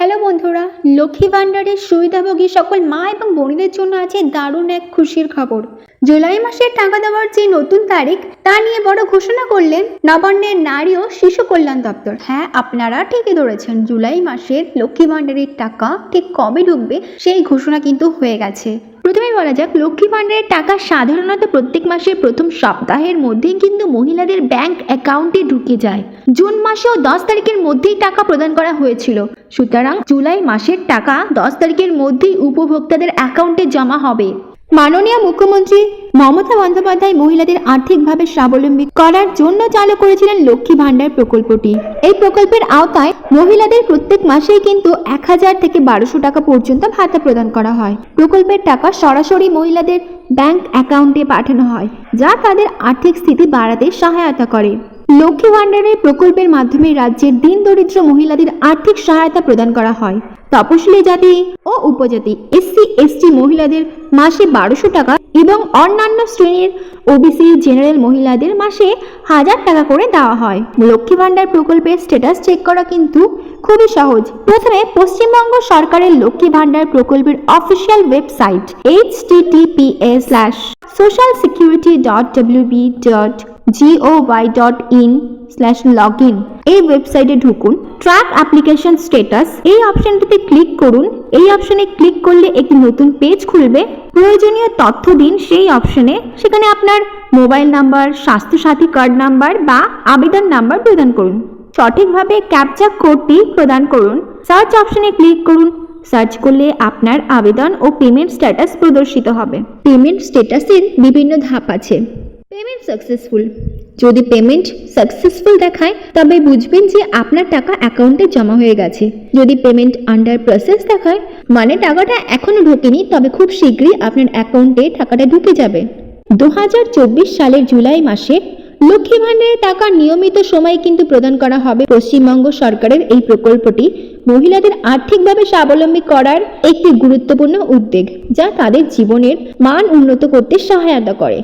Hello বন্ধুরা, লক্ষ্মী ভাণ্ডারের সুবিধাভোগী সকল মা এবং বোনেদের জন্য আছে দারুণ এক খুশির খবর। জুলাই মাসের টাকা দেওয়ার যে নতুন তারিখ তা নিয়ে বড় ঘোষণা করলেন নবান্নের নারী ও শিশু কল্যাণ দপ্তর। হ্যাঁ, আপনারা ঠিকই ধরেছেন, জুলাই মাসের লক্ষ্মী ভাণ্ডারের টাকা ঠিক কবে ঢুকবে সেই ঘোষণা কিন্তু হয়ে গেছে। প্রথমে বলা যাক, লক্ষ্মী ভাণ্ডারের টাকা সাধারণত প্রত্যেক মাসের প্রথম সপ্তাহের মধ্যেই কিন্তু মহিলাদের ব্যাংক অ্যাকাউন্টে ঢুকে যায়। জুন মাসেও 10 তারিখের মধ্যেই টাকা প্রদান করা হয়েছিল, সুতরাং জুলাই মাসের টাকা 10 তারিখের মধ্যেই উপভোক্তাদের অ্যাকাউন্টে জমা হবে। মাননীয় মুখ্যমন্ত্রী মমতা বন্দ্যোপাধ্যায় মহিলাদের আর্থিকভাবে স্বাবলম্বী করার জন্য চালু করেছিলেন লক্ষ্মী ভাণ্ডার প্রকল্পটি। এই প্রকল্পের আওতায় মহিলাদের প্রত্যেক মাসেই কিন্তু 1000 থেকে 1200 টাকা পর্যন্ত ভাতা প্রদান করা হয়। প্রকল্পের টাকা সরাসরি মহিলাদের ব্যাংক অ্যাকাউন্টে পাঠানো হয়, যা তাদের আর্থিক স্থিতি বাড়াতে সহায়তা করে। লক্ষ্মী ভাণ্ডারের প্রকল্পের মাধ্যমে রাজ্যের দিন দরিদ্র মহিলাদের আর্থিক সহায়তা প্রদান করা হয়। তপশিলি জাতি ও উপজাতি SC/ST মহিলাদের মাসে 1200 টাকা এবং অন্যান্য শ্রেণীর OBC জেনারেল মহিলাদের মাসে 1000 টাকা করে দেওয়া হয়। লক্ষ্মী ভাণ্ডার প্রকল্পের স্ট্যাটাস চেক করা কিন্তু খুবই সহজ। প্রথমে পশ্চিমবঙ্গ সরকারের লক্ষ্মী ভাণ্ডার প্রকল্পের অফিসিয়াল ওয়েবসাইট https:/socialsecurity.wb.goy.in/login এই ওয়েবসাইটে ঢুকুন। ট্র্যাক অ্যাপ্লিকেশন স্ট্যাটাস এই অপশনটিতে ক্লিক করুন। এই অপশনে ক্লিক করলে একটি নতুন পেজ খুলবে। প্রয়োজনীয় তথ্য দিন সেই অপশনে। সেখানে আপনার mobile number, Swasthyasathi card number বা আবেদন নাম্বার প্রদান করুন। সঠিকভাবে ক্যাপচা কোডটি প্রদান করুন। সার্চ অপশনে ক্লিক করুন। সার্চ করলে আপনার আবেদন ও পেমেন্ট স্ট্যাটাস প্রদর্শিত হবে। পেমেন্ট স্ট্যাটাসের বিভিন্ন ধাপ আছে। Payment successful. যদি পেমেন্ট সাকসেসফুল দেখায় তবে বুঝবেন যে আপনার টাকা অ্যাকাউন্টে জমা হয়ে গেছে। যদি পেমেন্ট আন্ডার প্রসেস দেখায় মানে টাকাটা এখনো ঢোকেনি, তবে খুব শীঘ্রই আপনার অ্যাকাউন্টে টাকাটা ঢুকে যাবে। 2024 সালের জুলাই মাসে লক্ষ্মী ভাণ্ডারের টাকা নিয়মিত সময়ে কিন্তু প্রদান করা হবে। পশ্চিমবঙ্গ সরকারের এই প্রকল্পটি মহিলাদের আর্থিকভাবে স্বাবলম্বী করার একটি গুরুত্বপূর্ণ উদ্যোগ, যা তাদের জীবনের মান উন্নত করতে সহায়তা করে।